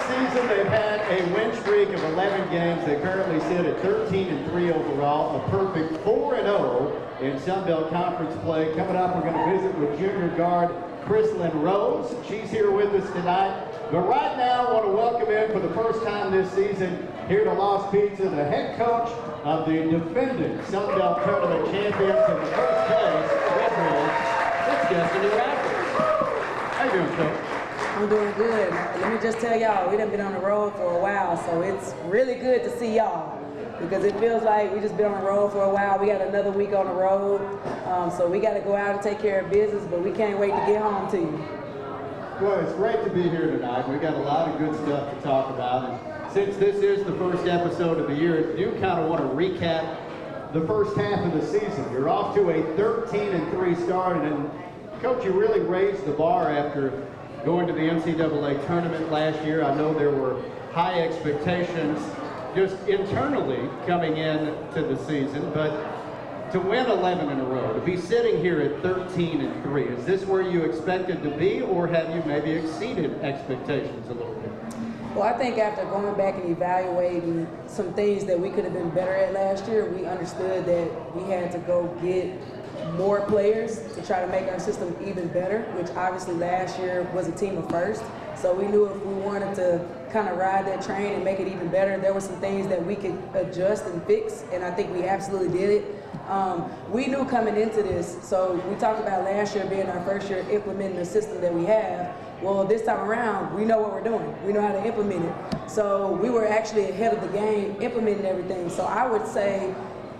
season, they've had a win streak of 11 games. They currently sit at 13-3 overall, a perfect 4-0 in Sun Belt Conference play. Coming up, we're going to visit with junior guard Chrislyn Rose. She's here with us tonight. But right now, I want to welcome in for the first time this season here to Lost Pizza, the head coach of the defending Sun Belt Tournament champions in the first place. It's Destinee Raptors. How you doing, Coach? I'm doing good. Let me just tell y'all, we done been on the road for a while, so it's really good to see y'all because it feels like we just been on the road for a while. We got another week on the road, so we got to go out and take care of business, but we can't wait to get home to you. Well, it's great to be here tonight. We got a lot of good stuff to talk about, and since this is the first episode of the year, I do kind of want to recap the first half of the season. You're off to a 13-3 start, and Coach, you really raised the bar after going to the NCAA tournament last year. I know there were high expectations just internally coming into the season, but to win 11 in a row, to be sitting here at 13-3, is this where you expected to be, or have you maybe exceeded expectations a little bit? Well, I think after going back and evaluating some things that we could have been better at last year, we understood that we had to go get more players to try to make our system even better, which obviously last year was a team of first. So we knew if we wanted to kind of ride that train and make it even better, there were some things that we could adjust and fix, and I think we absolutely did it. We knew coming into this, so we talked about last year being our first year implementing the system that we have. Well, this time around, we know what we're doing. We know how to implement it. So we were actually ahead of the game implementing everything. So I would say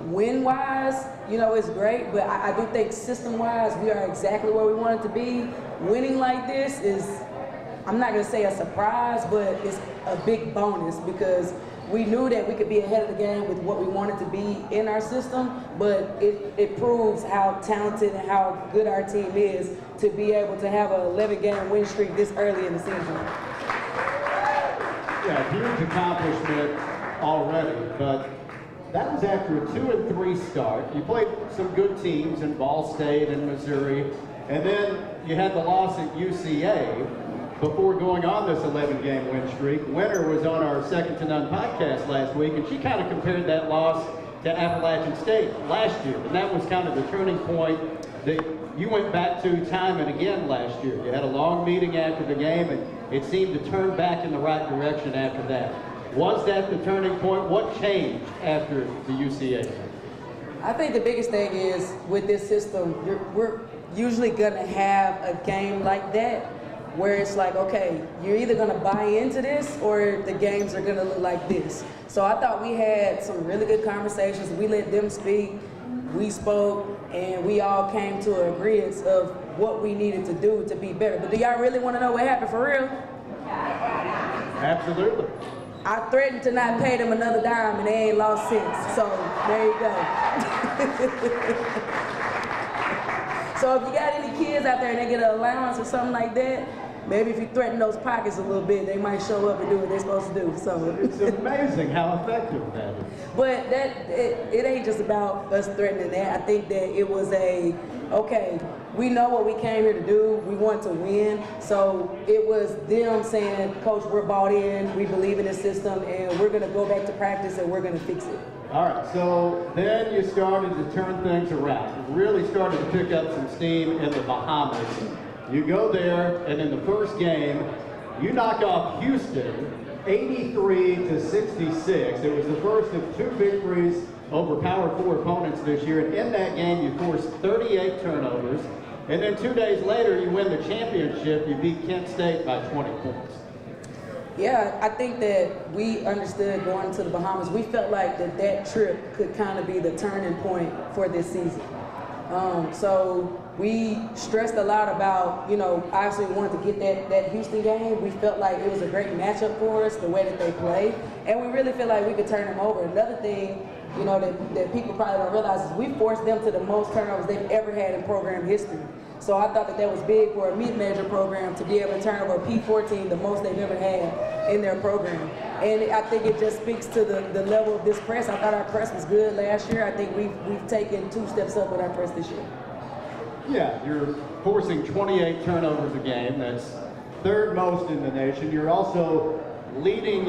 win-wise, you know, it's great, but I do think system-wise, we are exactly where we wanted to be. Winning like this is, I'm not going to say a surprise, but it's a big bonus because we knew that we could be ahead of the game with what we wanted to be in our system, but it proves how talented and how good our team is to be able to have an 11-game win streak this early in the season. Yeah, huge accomplishment already, but that was after a 2-3 start. You played some good teams in Ball State and Missouri, and then you had the loss at UCA before going on this 11-game win streak. Winter was on our Second to None podcast last week, and she kind of compared that loss to Appalachian State last year, and that was kind of the turning point that you went back to time and again last year. You had a long meeting after the game, and it seemed to turn back in the right direction after that. Was that the turning point? What changed after the UCA? I think the biggest thing is with this system, we're usually going to have a game like that where it's like, okay, you're either going to buy into this or the games are going to look like this. So I thought we had some really good conversations. We let them speak, we spoke, and we all came to an agreement of what we needed to do to be better. But do y'all really want to know what happened for real? Absolutely. I threatened to not pay them another dime, and they ain't lost since. So there you go. So if you got any kids out there and they get an allowance or something like that, maybe if you threaten those pockets a little bit, they might show up and do what they're supposed to do. So it's amazing how effective that is. But it ain't just about us threatening that. I think that it was okay, we know what we came here to do. We want to win. So it was them saying, Coach, we're bought in, we believe in the system, and we're going to go back to practice and we're going to fix it. All right, so then you started to turn things around. You really started to pick up some steam in the Bahamas. You go there, and in the first game, you knock off Houston 83-66. It was the first of 2 victories over Power 4 opponents this year, and in that game you forced 38 turnovers, and then 2 days later you win the championship. You beat Kent State by 20 points. Yeah, I think that we understood going to the Bahamas. We felt like that trip could kind of be the turning point for this season. So we stressed a lot about, you know, obviously we wanted to get that Houston game. We felt like it was a great matchup for us, the way that they play, and we really feel like we could turn them over. Another thing, you know, that people probably don't realize is we forced them to the most turnovers they've ever had in program history. So I thought that was big for a mid-major program to be able to turn over a P14, the most they've ever had in their program. And I think it just speaks to the level of this press. I thought our press was good last year. I think we've taken 2 steps up with our press this year. Yeah, you're forcing 28 turnovers a game. That's 3rd most in the nation. You're also leading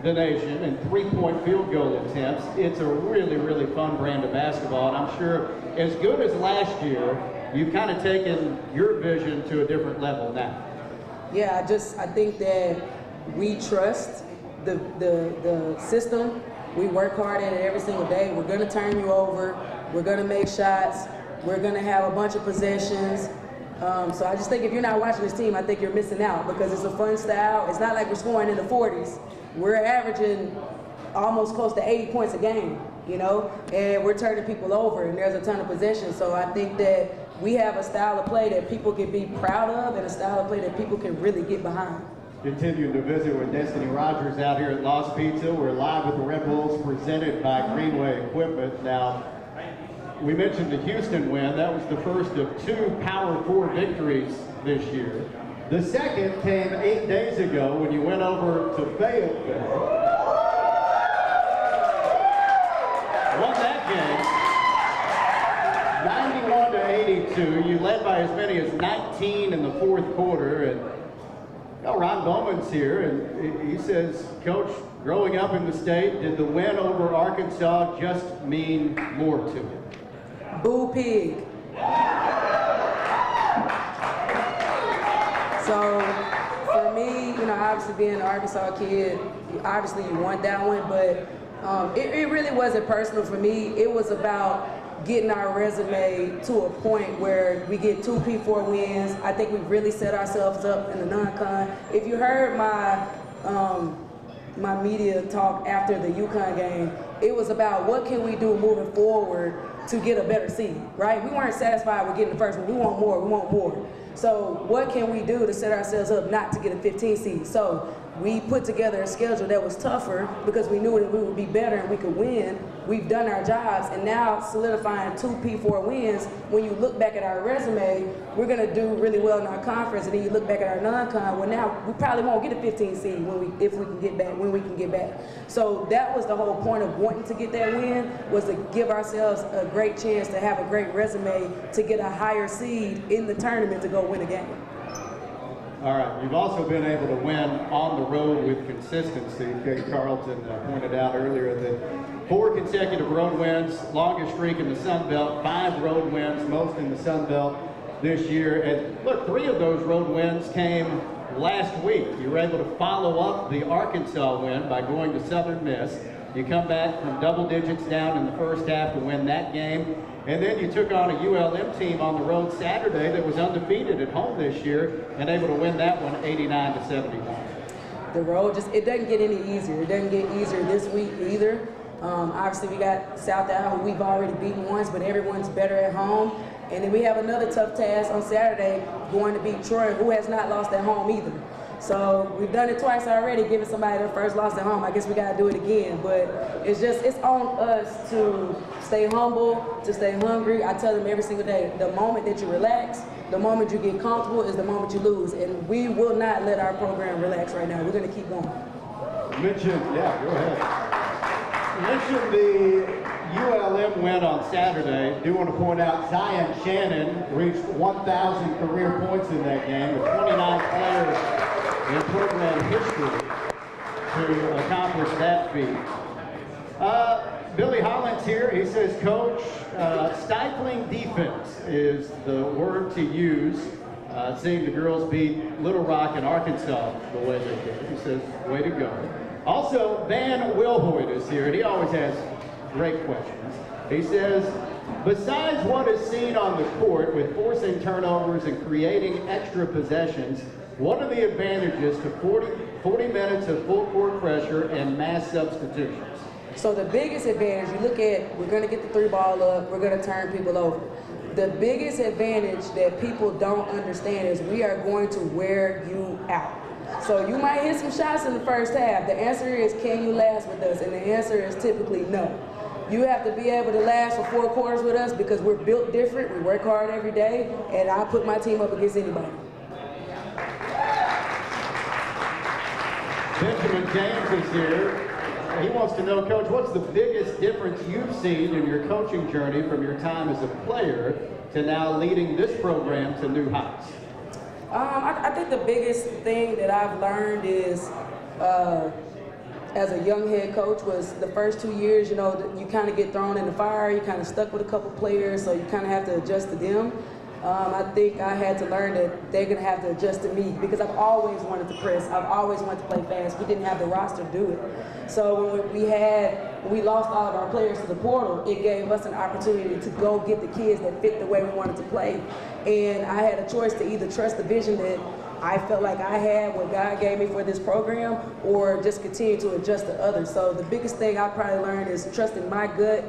the nation in three-point field goal attempts. It's a really, really fun brand of basketball, and I'm sure as good as last year, you've kind of taken your vision to a different level now. Yeah, I think that we trust the system. We work hard at it every single day. We're going to turn you over. We're going to make shots. We're going to have a bunch of possessions. So I just think if you're not watching this team, I think you're missing out because it's a fun style. It's not like we're scoring in the 40s. We're averaging almost close to 80 points a game, you know, and we're turning people over, and there's a ton of possession. So I think that we have a style of play that people can be proud of and a style of play that people can really get behind. Continuing to visit with Destinee Rogers out here at Lost Pizza. We're live with the Red Bulls presented by Greenway Equipment. Now, we mentioned the Houston win. That was the first of 2 Power 4 victories this year. The second came 8 days ago when you went over to Fayetteville. Won that game, 91-82. You led by as many as 19 in the fourth quarter. And Ron Bowman's here, and he says, Coach, growing up in the state, did the win over Arkansas just mean more to you? Boo pig. So for me, you know, obviously being an Arkansas kid, obviously you want that one, but it really wasn't personal for me. It was about getting our resume to a point where we get 2 P4 wins. I think we've really set ourselves up in the non-con. If you heard my media talk after the UConn game, it was about what can we do moving forward to get a better seed, right? We weren't satisfied with getting the first one. We want more, we want more. So what can we do to set ourselves up not to get a 15 seed? So we put together a schedule that was tougher because we knew that we would be better and we could win. We've done our jobs, and now solidifying 2 P4 wins, when you look back at our resume, we're going to do really well in our conference, and then you look back at our non-con, well now we probably won't get a 15 seed when we can get back. So that was the whole point of wanting to get that win, was to give ourselves a great chance to have a great resume to get a higher seed in the tournament to go win a game. All right, you've also been able to win on the road with consistency. Kate Carlton pointed out earlier that 4 consecutive road wins, longest streak in the Sun Belt, 5 road wins, most in the Sun Belt this year. And look, 3 of those road wins came last week. You were able to follow up the Arkansas win by going to Southern Miss. You come back from double digits down in the first half to win that game. And then you took on a ULM team on the road Saturday that was undefeated at home this year and able to win that one 89-71. The road it doesn't get any easier. It doesn't get easier this week either. Obviously we got South Al, who we've already beaten once, but everyone's better at home. And then we have another tough task on Saturday going to beat Troy, who has not lost at home either. So we've done it twice already, giving somebody their first loss at home. I guess we got to do it again. But it's on us to stay humble, to stay hungry. I tell them every single day, the moment that you relax, the moment you get comfortable is the moment you lose. And we will not let our program relax right now. We're going to keep going. Yeah, go ahead. You mentioned the ULM win on Saturday. I do want to point out Zion Shannon reached 1,000 career points in that game, with 29 players in program history to accomplish that feat. Billy Holland's here. He says, Coach, stifling defense is the word to use. Seeing the girls beat Little Rock and Arkansas the way they did. He says, way to go. Also, Van Wilhoit is here, and he always has great questions. He says, besides what is seen on the court with forcing turnovers and creating extra possessions, what are the advantages to 40 minutes of full court pressure and mass substitutions? So the biggest advantage, you look at, we're going to get the 3 ball up, we're going to turn people over. The biggest advantage that people don't understand is we are going to wear you out. So you might hit some shots in the first half. The answer is, can you last with us? And the answer is typically no. You have to be able to last for 4 quarters with us because we're built different. We work hard every day, and I put my team up against anybody. Benjamin James is here. He wants to know, Coach, what's the biggest difference you've seen in your coaching journey from your time as a player to now leading this program to new heights? I think the biggest thing that I've learned is as a young head coach was the first 2 years, you know, you kind of get thrown in the fire, you kind of stuck with a couple players, so you kind of have to adjust to them. I think I had to learn that they're going to have to adjust to me because I've always wanted to press. I've always wanted to play fast. We didn't have the roster to do it. So when we lost all of our players to the portal, it gave us an opportunity to go get the kids that fit the way we wanted to play. And I had a choice to either trust the vision that I felt like I had, what God gave me for this program, or just continue to adjust to others. So the biggest thing I probably learned is trusting my gut,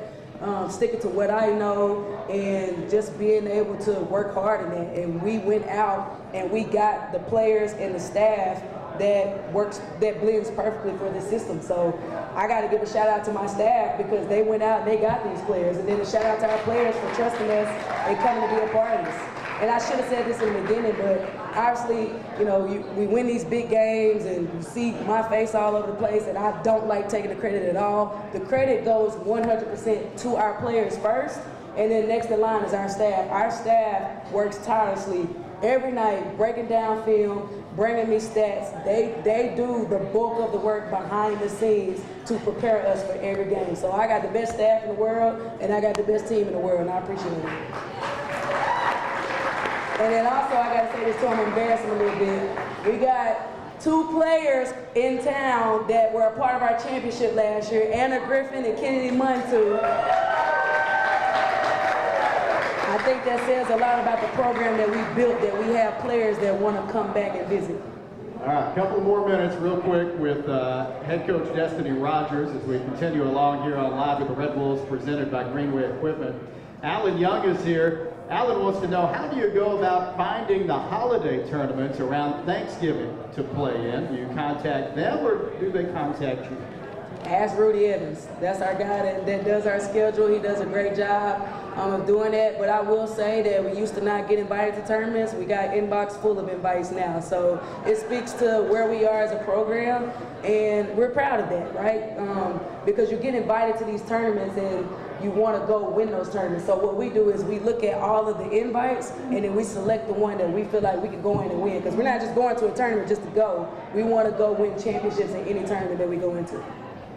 sticking to what I know, and just being able to work hard in that. And we went out and we got the players and the staff that blends perfectly for the system. So I got to give a shout out to my staff because they went out and they got these players, and then a shout out to our players for trusting us and coming to be a part of this. And I should have said this in the beginning, but obviously, you know, we win these big games and you see my face all over the place, and I don't like taking the credit at all. The credit goes 100% to our players first, and then next in line is our staff. Our staff works tirelessly every night, breaking down film, bringing me stats. They do the bulk of the work behind the scenes to prepare us for every game. So I got the best staff in the world, and I got the best team in the world, and I appreciate it. And then also, I got to say this to them, embarrass them a little bit. We got 2 players in town that were a part of our championship last year, Anna Griffin and Kennedy Muntu. I think that says a lot about the program that we built, that we have players that want to come back and visit. All right, a couple more minutes real quick with head coach Destinee Rogers as we continue along here on Live with the Red Wolves presented by Greenway Equipment. Alan Young is here. Alan wants to know, how do you go about finding the holiday tournaments around Thanksgiving to play in? Do you contact them or do they contact you? Ask Rudy Evans. That's our guy that does our schedule. He does a great job of doing that. But I will say that we used to not get invited to tournaments. We got inbox full of invites now. So it speaks to where we are as a program, and we're proud of that, right? Because you get invited to these tournaments and you want to go win those tournaments. So what we do is we look at all of the invites and then we select the one that we feel like we can go in and win. Because we're not just going to a tournament just to go. We want to go win championships in any tournament that we go into.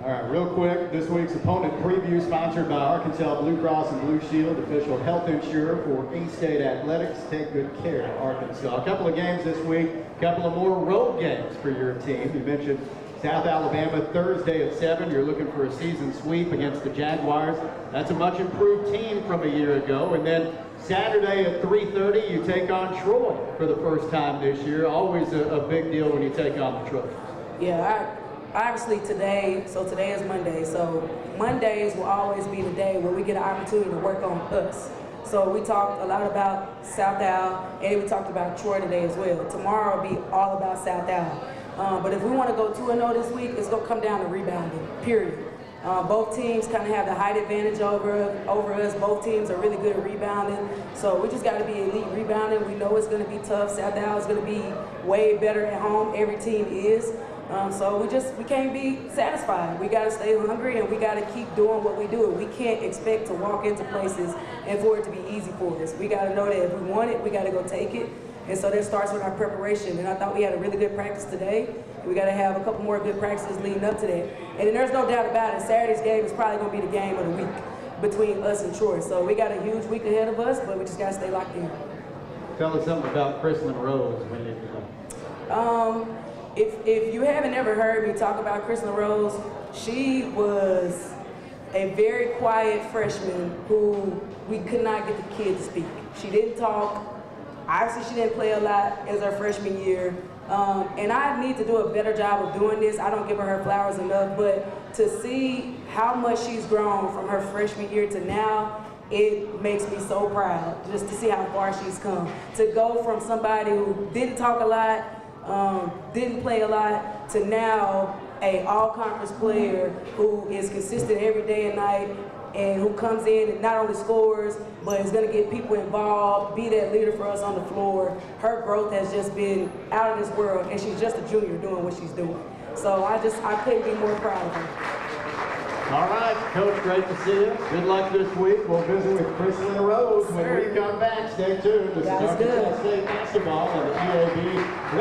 All right, real quick, this week's opponent preview sponsored by Arkansas Blue Cross and Blue Shield, official health insurer for E-State Athletics. Take good care of Arkansas. A couple of games this week, a couple of more road games for your team. You mentioned South Alabama Thursday at 7. You're looking for a season sweep against the Jaguars. That's a much improved team from a year ago. And then Saturday at 3:30, you take on Troy for the first time this year. Always a big deal when you take on the Trojans. Yeah, obviously today is Monday, so Mondays will always be the day where we get an opportunity to work on us. So we talked a lot about South Al, and we talked about Troy today as well. Tomorrow will be all about South Al. But if we want to go 2-0 this week, it's going to come down to rebounding, period. Both teams kind of have the height advantage over us. Both teams are really good at rebounding. So we just got to be elite rebounding. We know it's going to be tough. South Al is going to be way better at home. Every team is. So we can't be satisfied. We got to stay hungry, and we got to keep doing what we do. We can't expect to walk into places and for it to be easy for us. We got to know that if we want it, we got to go take it. And so that starts with our preparation. And I thought we had a really good practice today. We got to have a couple more good practices leading up to that. And then there's no doubt about it, Saturday's game is probably going to be the game of the week between us and Troy. So we got a huge week ahead of us, but we just got to stay locked in. Tell us something about Chrislyn Rose when you If you haven't ever heard me talk about Chrislyn Rose, she was a very quiet freshman who we could not get the kid to speak. She didn't talk. Obviously, she didn't play a lot as her freshman year. And I need to do a better job of doing this. I don't give her flowers enough, but to see how much she's grown from her freshman year to now, it makes me so proud just to see how far she's come. To go from somebody who didn't talk a lot, didn't play a lot, to now a all-conference player who is consistent every day and night, and who comes in and not only scores, but is going to get people involved, be that leader for us on the floor. Her growth has just been out of this world, and she's just a junior doing what she's doing. So I couldn't be more proud of her. All right, Coach, great to see you. Good luck this week. We'll visit with Chrislyn Rose when we come back. Stay tuned. This is Arkansas State basketball on the EAB.